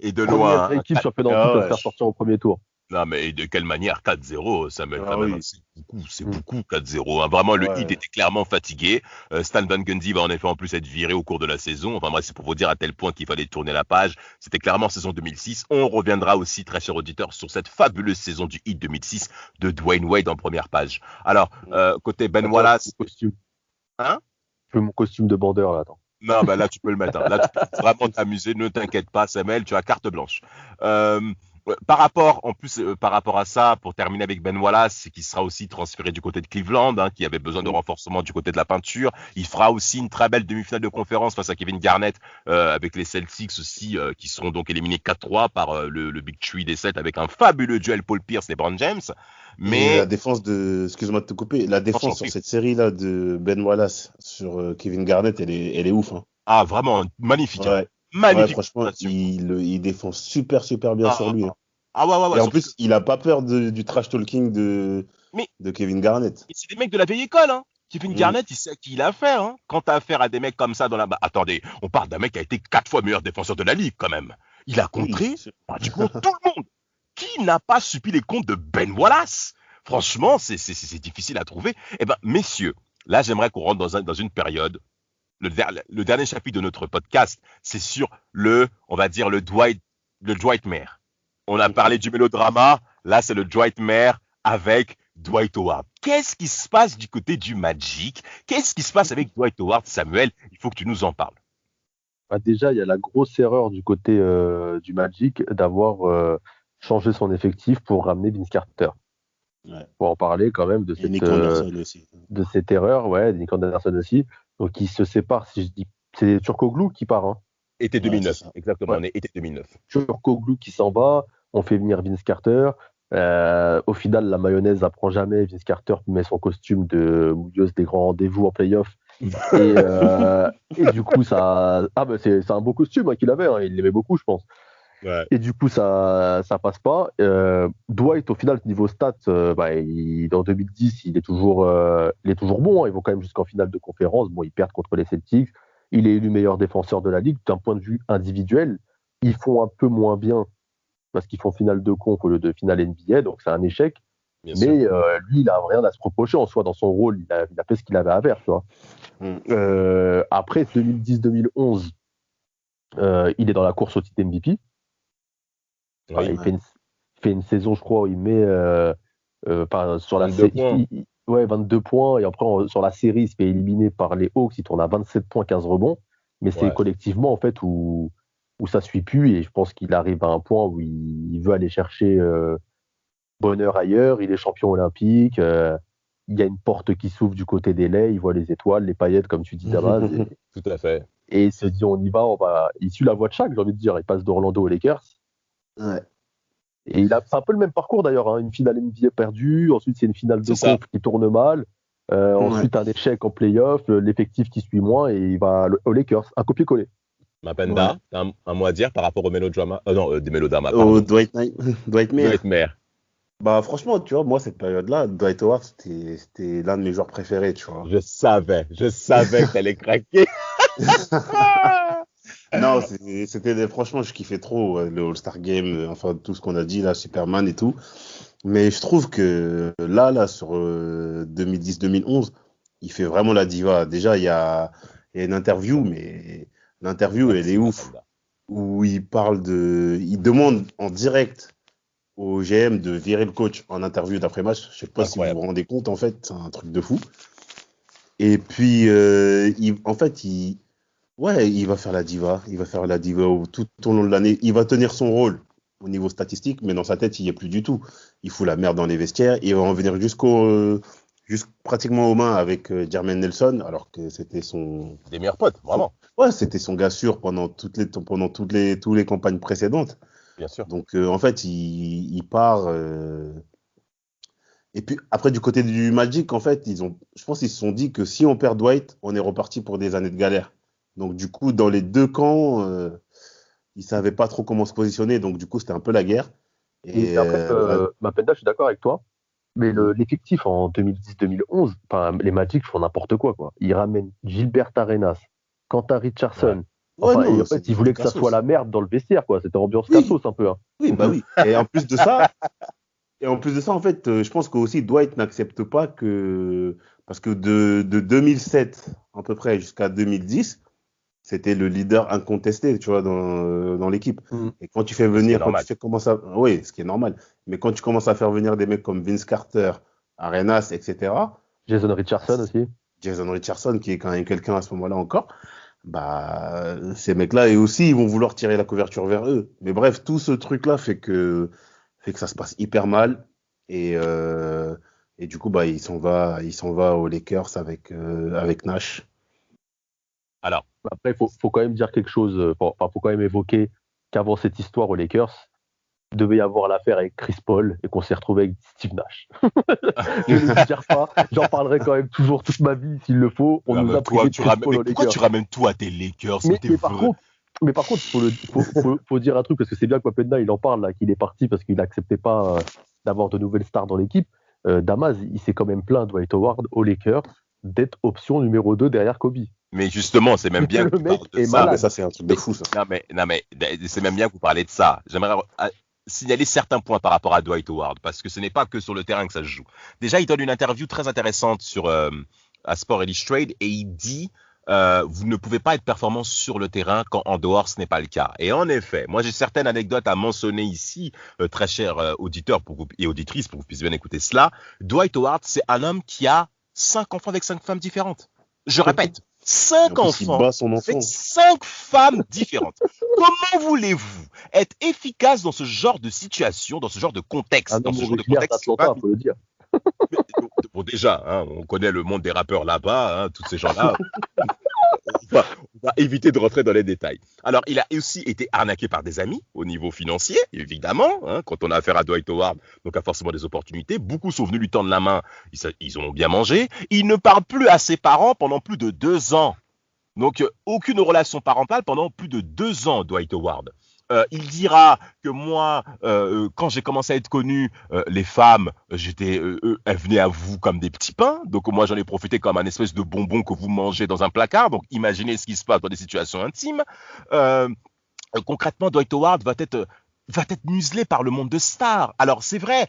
Et de Première loin, hein. équipe champion en titre Ah à se ouais. faire sortir au premier tour. Non, mais de quelle manière 4-0, Samuel, quand Ah même, hein. oui. C'est Mm. beaucoup 4-0, hein. Vraiment, le Heat Ouais. était clairement fatigué. Stan Van Gundy va en effet en plus être viré au cours de la saison. Enfin bref, c'est pour vous dire à tel point qu'il fallait tourner la page. C'était clairement saison 2006. On reviendra aussi, très cher auditeur, sur cette fabuleuse saison du Heat 2006 de Dwayne Wade en première page. Alors, côté Ben Attends, Wallace, mon costume. hein? Je veux mon costume de bandeur là, attends. Non, bah là, tu peux le mettre, hein. Là, tu peux vraiment t'amuser. Ne t'inquiète pas, Samuel, tu as carte blanche. Euh, Par rapport, en plus, par rapport à ça, pour terminer avec Ben Wallace, c'est qu'il sera aussi transféré du côté de Cleveland, hein, qui avait besoin de renforcement du côté de la peinture. Il fera aussi une très belle demi-finale de conférence face à Kevin Garnett, avec les Celtics aussi, qui seront donc éliminés 4-3 par le Big Three des 7 avec un fabuleux duel Paul Pierce et LeBron James. Et la Mais, défense excuse-moi de te couper, la non, je t'en défense sur prie. cette série-là de Ben Wallace sur Kevin Garnett, elle est ouf. Hein. Ah, vraiment, magnifique, hein. Ouais. Ouais, Magnifique franchement, prestation. il défend super, super bien sur Ah, lui. Hein. ah ouais, ouais, ouais, Et en surtout que, plus, il a pas peur du trash talking mais de Kevin Garnett. et c'est des mecs de la vieille école, hein. Kevin Mm. Garnett, il sait à qui il a affaire, hein. Quand t'as affaire à des mecs comme ça dans la... Bah, attendez, on parle d'un mec qui a été 4 fois meilleur défenseur de la ligue, quand même. Il a Oui, contré c'est sûr. pratiquement tout le monde. Qui n'a pas subi les comptes de Ben Wallace? Franchement, c'est difficile à trouver. Eh ben, messieurs, là, j'aimerais qu'on rentre dans une période. Le dernier chapitre de notre podcast, c'est sur on va dire, le Dwight Mayer. On a parlé du mélodrama. Là, c'est le Dwight Mayer avec Dwight Howard. Qu'est-ce qui se passe du côté du Magic? Qu'est-ce qui se passe avec Dwight Howard, Samuel? Il faut que tu nous en parles. Bah, déjà, il y a la grosse erreur du côté du Magic d'avoir changé son effectif pour ramener Vince Carter. Ouais. Pour en parler quand même Et Nick Anderson aussi. de cette erreur, ouais, Nick Anderson aussi. Donc ils se séparent, si je dis, c'est Turkoglu qui part, hein. Été Ouais, c'est 2009, ça. exactement, Ouais. on est été 2009. Turkoglu qui s'en va, on fait venir Vince Carter. Au final, la mayonnaise n'apprend jamais. Vince Carter met son costume de mouilleuse des grands rendez-vous en playoff. Et du coup, ça. Ah, bah c'est un beau costume hein, qu'il avait, hein, il l'aimait beaucoup, je pense. Ouais. Et du coup, ça passe pas. Dwight, au final, niveau stats, en 2010, il est toujours bon, hein. Ils vont quand même jusqu'en finale de conférence. Bon, ils perdent contre les Celtics. Il est élu meilleur défenseur de la ligue. D'un point de vue individuel, ils font un peu moins bien parce qu'ils font finale de conf au lieu de finale NBA, donc c'est un échec. Bien sûr. Mais lui, il a rien à se reprocher en soi dans son rôle. Il a fait ce qu'il avait à faire, tu vois. Après 2010-2011, il est dans la course au titre MVP. Oui. Il fait une saison, je crois, où il met sur la 22 points. ouais, 22 points. Et après, sur la série, il se fait éliminer par les Hawks. Il tourne à 27 points, 15 rebonds. Mais c'est Ouais. collectivement, en fait, où ça suit plus. Et je pense qu'il arrive à un point où il veut aller chercher bonheur ailleurs. Il est champion olympique. Il y a une porte qui s'ouvre du côté des laits. Il voit les étoiles, les paillettes, comme tu dis, Damas. Tout à fait. Et il se dit, on y va, Il suit la voie de Shaq, j'ai envie de dire. Il passe d'Orlando aux Lakers. Ouais. Et c'est un peu le même parcours d'ailleurs, hein. Une finale NBA perdue, ensuite c'est une finale de C'est ça. conf qui tourne mal, ensuite un échec en playoff, l'effectif qui suit moins et il va aux Lakers, un copier-coller. Mapenda, t'as un mot à dire par rapport au mélodrama des mélodramas, Au pardon. Dwight Mayer. Dwight Mayer. Bah franchement, tu vois, moi cette période-là, Dwight Howard, c'était l'un de mes joueurs préférés, tu vois. Je savais que t'allais craquer. Non, franchement, je kiffais trop le All-Star Game, enfin tout ce qu'on a dit là, Superman et tout. Mais je trouve que là sur 2010-2011, il fait vraiment la diva. Déjà, il y a une interview, mais l'interview, elle est ouf. Où il demande en direct au GM de virer le coach en interview d'après-match. Je sais pas si vous vous rendez compte, en fait, c'est un truc de fou. Et puis, il va faire la diva. Il va faire la diva tout au long de l'année. Il va tenir son rôle au niveau statistique, mais dans sa tête, il n'y est plus du tout. Il fout la merde dans les vestiaires. Il va en venir pratiquement aux mains avec Jermaine Nelson, alors que c'était des meilleurs potes, vraiment. Ouais, c'était son gars sûr pendant toutes les campagnes précédentes. Bien sûr. Donc, en fait, il part. Et puis, après, du côté du Magic, en fait, je pense qu'ils se sont dit que si on perd Dwight, on est reparti pour des années de galère. Donc, du coup, dans les deux camps, ils ne savaient pas trop comment se positionner. Donc, du coup, c'était un peu la guerre. Et après, Mapenda, je suis d'accord avec toi. Mais l'effectif en 2010-2011, les Magic font n'importe quoi. Ils ramènent Gilbert Arenas, Quentin Richardson. Ouais. Et en fait, ils voulaient que ça soit la merde dans le vestiaire, quoi. C'était ambiance cassos un peu. Hein. Oui, bah oui. Et en plus de ça, en fait, je pense que aussi Dwight n'accepte pas parce que de 2007 à peu près jusqu'à 2010, c'était le leader incontesté, tu vois, dans l'équipe. Et quand tu fais venir, oui, ce qui est normal. Mais quand tu commences à faire venir des mecs comme Vince Carter, Arenas, etc. Jason Richardson aussi. Jason Richardson, qui est quand même quelqu'un à ce moment-là encore. Bah, ces mecs-là, et aussi, ils vont vouloir tirer la couverture vers eux. Mais bref, tout ce truc-là fait que ça se passe hyper mal. Et du coup, bah, il s'en va aux Lakers avec Nash. Alors. Après, il faut quand même dire quelque chose. Faut quand même évoquer qu'avant cette histoire aux Lakers, il devait y avoir l'affaire avec Chris Paul et qu'on s'est retrouvé avec Steve Nash. Je ne le dire pas. J'en parlerai quand même toujours toute ma vie s'il le faut. On nous a privé de Chris Paul aux Lakers. Pourquoi tu ramènes tout à tes Lakers? Mais par contre, faut dire un truc, parce que c'est bien que Wapenda, il en parle, là, qu'il est parti parce qu'il n'acceptait pas d'avoir de nouvelles stars dans l'équipe. Damas, il s'est quand même plaint, Dwight Howard, aux Lakers, d'être option numéro 2 derrière Kobe. Mais justement, c'est même bien que tu parles de ça. Mais ça, c'est un truc de fou, ça. Non, mais c'est même bien que vous parlez de ça. J'aimerais signaler certains points par rapport à Dwight Howard, parce que ce n'est pas que sur le terrain que ça se joue. Déjà, il donne une interview très intéressante à Sport Illustrated et il dit vous ne pouvez pas être performant sur le terrain quand en dehors ce n'est pas le cas. Et en effet, moi j'ai certaines anecdotes à mentionner ici, très chers auditeurs et auditrices, pour que vous puissiez bien écouter cela. Dwight Howard, c'est un homme qui a 5 enfants avec 5 femmes différentes. Je répète, 5 enfants avec 5 femmes différentes. Comment voulez-vous être efficace dans ce genre de situation, dans ce genre de contexte, dans ce genre de contexte, faut le dire. Bon, déjà, hein, on connaît le monde des rappeurs là-bas, hein, tous ces gens-là. on va éviter de rentrer dans les détails. Alors, il a aussi été arnaqué par des amis au niveau financier, évidemment. Hein, quand on a affaire à Dwight Howard, donc a forcément des opportunités. Beaucoup sont venus lui tendre la main. Ils ont bien mangé. Il ne parle plus à ses parents pendant plus de 2 ans. Donc, aucune relation parentale pendant plus de 2 ans, Dwight Howard. Il dira que moi, quand j'ai commencé à être connu, les femmes, elles venaient à vous comme des petits pains. Donc moi, j'en ai profité comme un espèce de bonbon que vous mangez dans un placard. Donc imaginez ce qui se passe dans des situations intimes. Concrètement, Dwight Howard va être muselé par le monde de stars. Alors c'est vrai,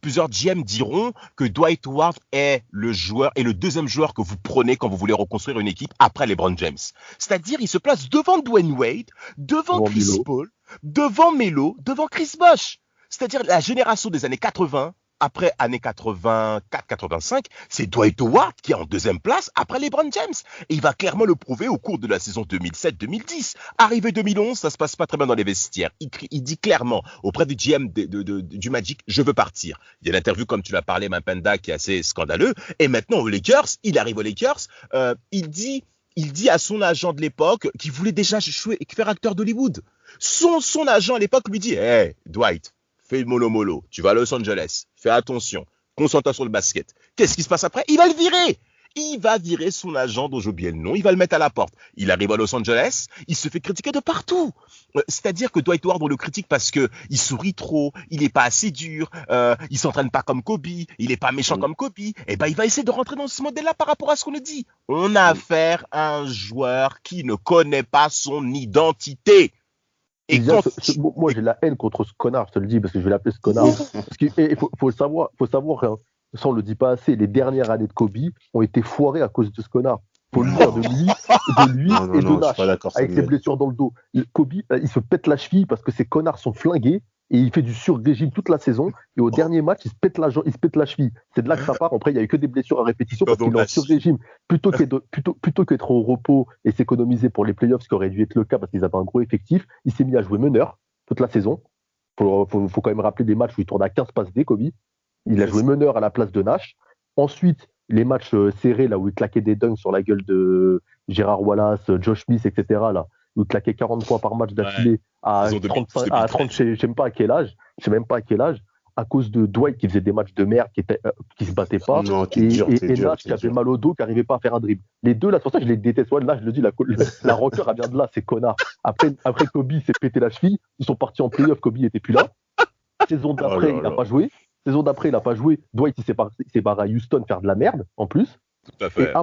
plusieurs GM diront que Dwight Howard est le deuxième joueur que vous prenez quand vous voulez reconstruire une équipe après LeBron James. C'est-à-dire, il se place devant Dwayne Wade, devant Chris Paul, devant Melo, devant Chris Bosh. C'est-à-dire la génération des années 80, après années 84-85, c'est Dwight Howard qui est en deuxième place après LeBron James. Et il va clairement le prouver au cours de la saison 2007-2010. Arrivé 2011, ça se passe pas très bien dans les vestiaires. Il dit clairement auprès du GM du Magic, je veux partir. Il y a l'interview, comme tu l'as parlé, Mapenda, qui est assez scandaleux. Et maintenant, aux Lakers, il arrive aux Lakers, il dit à son agent de l'époque qu'il voulait déjà jouer et faire acteur d'Hollywood. Son agent à l'époque lui dit, hey, Dwight, fais mollo, tu vas à Los Angeles, fais attention, concentre-toi sur le basket. Qu'est-ce qui se passe après? Il va le virer. Il va virer son agent dont j'ai oublié le nom, il va le mettre à la porte. Il arrive à Los Angeles, il se fait critiquer de partout. C'est-à-dire que Dwight Howard, on le critique parce que il sourit trop, il n'est pas assez dur, il s'entraîne pas comme Kobe, il n'est pas méchant comme Kobe. Et ben, il va essayer de rentrer dans ce modèle-là par rapport à ce qu'on nous dit. On a affaire à un joueur qui ne connaît pas son identité. Et moi, j'ai la haine contre ce connard, je te le dis, parce que je vais l'appeler ce connard. Parce qu'il faut savoir, hein, ça on le dit pas assez, les dernières années de Kobe ont été foirées à cause de ce connard. Faut le dire de lui et de Nash, avec ses blessures dans le dos. Kobe, il se pète la cheville parce que ces connards sont flingués et il fait du sur-régime toute la saison. Et au dernier match, il se pète la cheville. C'est de là que ça part. Après, il n'y a eu que des blessures à répétition parce qu'il est en sur-régime. Plutôt qu'être au repos et s'économiser pour les playoffs, ce qui aurait dû être le cas parce qu'ils avaient un gros effectif, il s'est mis à jouer meneur toute la saison. Faut quand même rappeler des matchs où il tourne à 15 passes D, Kobe. Il a joué meneur à la place de Nash. Ensuite, les matchs serrés, là où il claquait des dunks sur la gueule de Gérard Wallace, Josh Smith, etc., là, où il claquait 40 points par match d'affilée à 30, je sais même pas à quel âge, à cause de Dwight qui faisait des matchs de merde, qui se battait pas, et Nash qui avait mal au dos, qui n'arrivait pas à faire un dribble. Les deux, là, c'est pour ça que je les déteste. Ouais, là, je le dis, la rancœur, elle vient de là, ces connards. Après Kobe s'est pété la cheville, ils sont partis en playoff, Kobe n'était plus là. Saison d'après, il n'a pas joué. Saison d'après, il n'a pas joué. Dwight, il s'est barré à Houston faire de la merde, en plus. Tout à fait.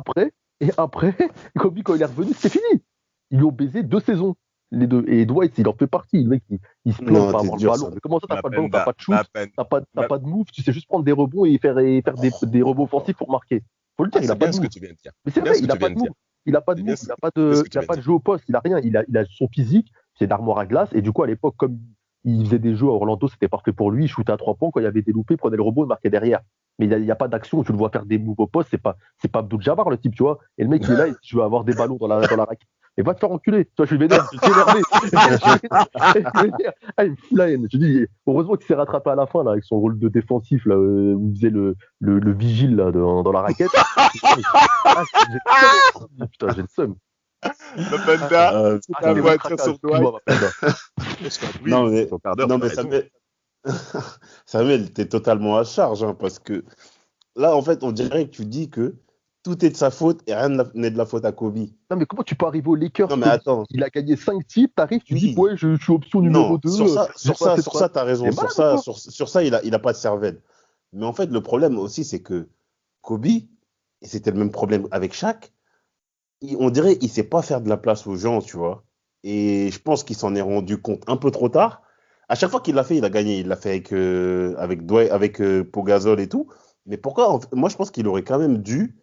Et après, Kobe, quand il est revenu, c'était fini. Ils lui ont baisé 2 saisons, les deux. Et Dwight, il en fait partie. Le mec, il se plaint pas avoir le ballon. Mais comment ça, t'as pas de ballon, t'as pas de shoot, t'as pas de move, tu sais juste prendre des rebonds et faire des rebonds offensifs pour marquer. Faut le dire, il a pas de move. Mais c'est vrai, il a pas de move. Il a pas de move, il a pas de jeu au poste, il a rien. Il a son physique, c'est l'armoire à glace. Et du coup, à l'époque, comme il faisait des jeux à Orlando, c'était parfait pour lui. Il shootait à 3 points. Quand il y avait des loupés, il prenait le rebond et marquait derrière. Mais il n'y a pas d'action où tu le vois faire des moves au poste. C'est pas Abdul Jabbar, le type, tu vois. Et le mec, il est là, il veut avoir des ballons dans la raquette. Et va te faire enculer. Tu vois, je suis vénère, je suis énervé. Il me fout la haine. Je dis, heureusement qu'il s'est rattrapé à la fin, là, avec son rôle de défensif, là, où il faisait le vigile, là, dans la raquette. Putain, j'ai le seum. Mapenda, c'est un voiture sur toi. Non, mais Samuel, t'es totalement à charge, hein, parce que là, en fait, on dirait que tu dis que tout est de sa faute et rien n'est de la faute à Kobe. Non, mais comment tu peux arriver aux Lakers? Non, mais attends. Il a gagné 5 titres, t'arrives, tu dis, ouais, je suis option numéro 2. Sur ça, t'as raison. Sur ça, il a pas de cervelle. Mais en fait, le problème aussi, c'est que Kobe, et c'était le même problème avec Shaq, on dirait qu'il sait pas faire de la place aux gens, tu vois. Et je pense qu'il s'en est rendu compte un peu trop tard. À chaque fois qu'il l'a fait, il a gagné. Il l'a fait avec Pau Gasol et tout. Mais pourquoi? Moi, je pense qu'il aurait quand même dû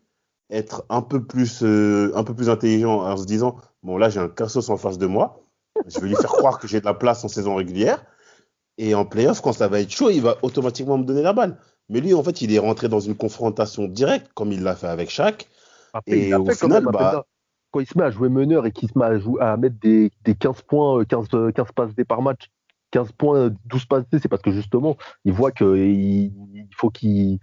être un peu plus intelligent en se disant, bon, là, j'ai un Cassos en face de moi. Je vais lui faire croire que j'ai de la place en saison régulière. Et en playoff, quand ça va être chaud, il va automatiquement me donner la balle. Mais lui, en fait, il est rentré dans une confrontation directe, comme il l'a fait avec Shaq. Après, et au final, quand il se met à jouer meneur et qu'il se met à mettre des 15 points, 15 passes D par match, 15 points, 12 passes D, c'est parce que justement, il voit qu'il faut qu'il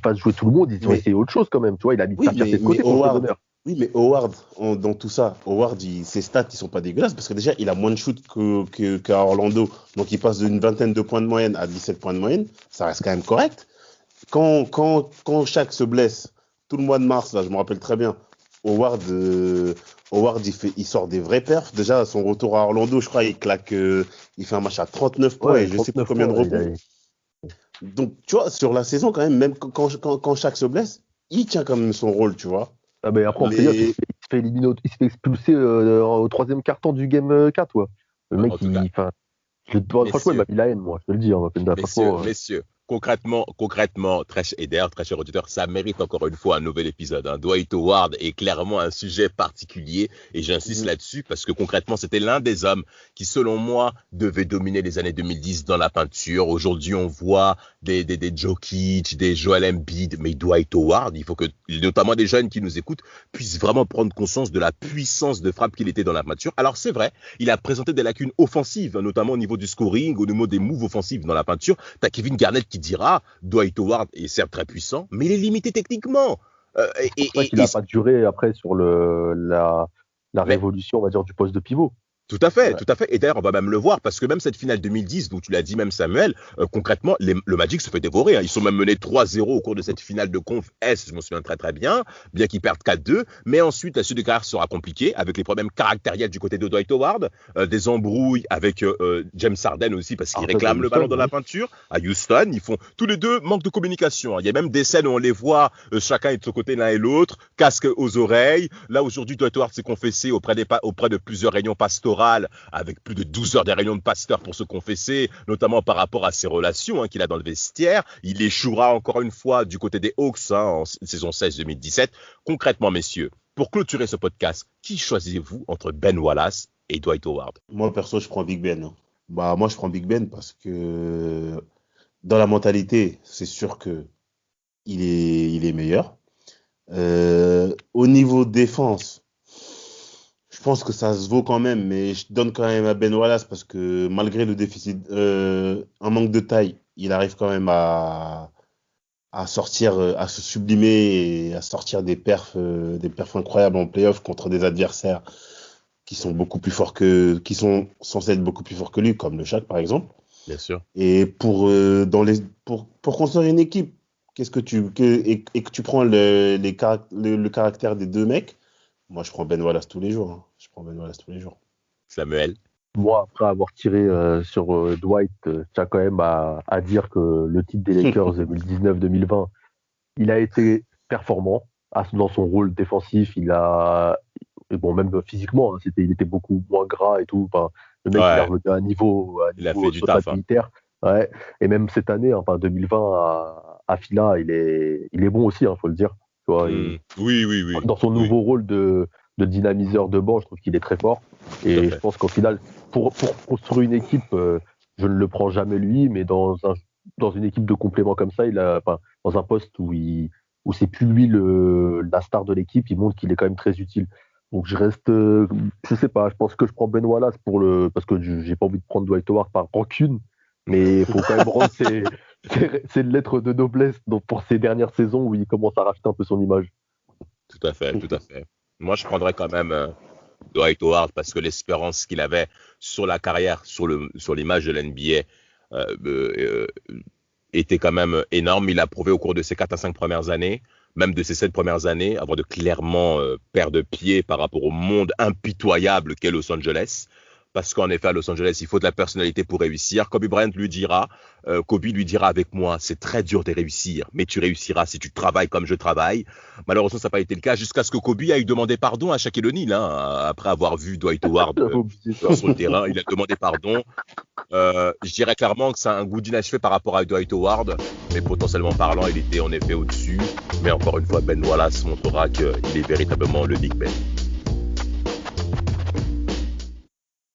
fasse jouer tout le monde. Il va essayer autre chose quand même. Tu vois, il a mis sa fierté de côté pour jouer meneur. Oui, mais Howard, dans tout ça, Howard, ses stats, ils sont pas dégueulasses parce que déjà, il a moins de shoot qu'à Orlando. Donc, il passe d'une vingtaine de points de moyenne à 17 points de moyenne. Ça reste quand même correct. Quand Shaq se blesse, tout le mois de mars, là, je me rappelle très bien, Howard, il sort des vrais perfs. Déjà, à son retour à Orlando, je crois, il fait un match à 39 points et je sais pas combien de rebonds. Donc, tu vois, sur la saison, quand même quand Shaq se blesse, il tient quand même son rôle, tu vois. Ah, mais après, il se fait éliminer, il se fait expulser au troisième quart-temps du game 4, ouais. Le mec, franchement, il m'a mis la haine, moi, je te le dis. Messieurs, concrètement, très cher auditeur, ça mérite encore une fois un nouvel épisode. Dwight Howard est clairement un sujet particulier et j'insiste là-dessus parce que concrètement, c'était l'un des hommes qui, selon moi, devait dominer les années 2010 dans la peinture. Aujourd'hui, on voit des Jokic, des Joel Embiid, mais Dwight Howard, il faut que, notamment des jeunes qui nous écoutent, puissent vraiment prendre conscience de la puissance de frappe qu'il était dans la peinture. Alors, c'est vrai, il a présenté des lacunes offensives, notamment au niveau du scoring, au niveau des moves offensifs dans la peinture. T'as Kevin Garnett qui dira Dwight Howard est certes très puissant, mais il est limité techniquement. C'est pour ça qu'il n'a pas duré après sur la révolution, on va dire, du poste de pivot. Tout à fait. Et d'ailleurs, on va même le voir, parce que même cette finale 2010, dont tu l'as dit même Samuel, concrètement, le Magic se fait dévorer. Ils sont même menés 3-0 au cours de cette finale de Conf S, je me souviens très très bien qu'ils perdent 4-2. Mais ensuite, la suite de carrière sera compliquée, avec les problèmes caractériels du côté de Dwight Howard, des embrouilles avec James Harden aussi, parce qu'il réclame le ballon dans la peinture. À Houston, ils font tous les deux manque de communication. Il y a même des scènes où on les voit, chacun est de son côté l'un et l'autre, casque aux oreilles. Là, aujourd'hui, Dwight Howard s'est confessé auprès de plusieurs réunions pastorales, avec plus de 12 heures de réunions de pasteurs pour se confesser, notamment par rapport à ses relations qu'il a dans le vestiaire. Il échouera encore une fois du côté des Hawks en saison 16-2017. Concrètement, messieurs, pour clôturer ce podcast, qui choisissez-vous entre Ben Wallace et Dwight Howard? Moi, perso, je prends Big Ben. Moi, je prends Big Ben parce que dans la mentalité, c'est sûr que il est meilleur. Au niveau défense, je pense que ça se vaut quand même, mais je donne quand même à Ben Wallace parce que malgré le déficit, un manque de taille, il arrive quand même à sortir, à se sublimer et à sortir des perfs incroyables en playoff contre des adversaires qui sont censés être beaucoup plus forts que lui, comme le Shaq par exemple. Bien sûr. Et pour construire une équipe, et que tu prends le caractère des deux mecs. Moi, je prends Ben Wallace tous les jours. Samuel? Moi, après avoir tiré sur Dwight, je tiens quand même à dire que le titre des Lakers 2019-2020, il a été performant dans son rôle défensif. Même physiquement, il était beaucoup moins gras et tout. Enfin, le mec, il est revenu à un niveau il a fait du taf. Militaire. Ouais. Et même cette année, 2020 à Fila, il est bon aussi, faut le dire. Tu vois, oui. Dans son nouveau rôle de dynamiseur de banc, je trouve qu'il est très fort. Et je pense qu'au final, pour construire une équipe, je ne le prends jamais lui, mais dans une équipe de complément comme ça, dans un poste où c'est plus lui la star de l'équipe, il montre qu'il est quand même très utile. Donc je reste, je sais pas, je pense que je prends Ben Wallace parce que j'ai pas envie de prendre Dwight Howard par rancune, mais il faut quand même rendre ses lettres de noblesse pour ces dernières saisons où il commence à racheter un peu son image. Tout à fait. Moi, je prendrais quand même Dwight Howard parce que l'espérance qu'il avait sur la carrière, sur l'image de l'NBA était quand même énorme. Il a prouvé au cours de ses 4 à 5 premières années, même de ses 7 premières années, avoir de clairement paire de pieds par rapport au monde impitoyable qu'est Los Angeles. Parce qu'en effet, à Los Angeles, il faut de la personnalité pour réussir. Kobe lui dira avec moi, c'est très dur de réussir, mais tu réussiras si tu travailles comme je travaille. Malheureusement, ça n'a pas été le cas jusqu'à ce que Kobe aille demander pardon à Shaquille O'Neal, après avoir vu Dwight Howard sur le terrain. Il a demandé pardon. Je dirais clairement que c'est un goût d'inachevé par rapport à Dwight Howard, mais potentiellement parlant, il était en effet au-dessus. Mais encore une fois, Ben Wallace montrera qu'il est véritablement le Big Ben.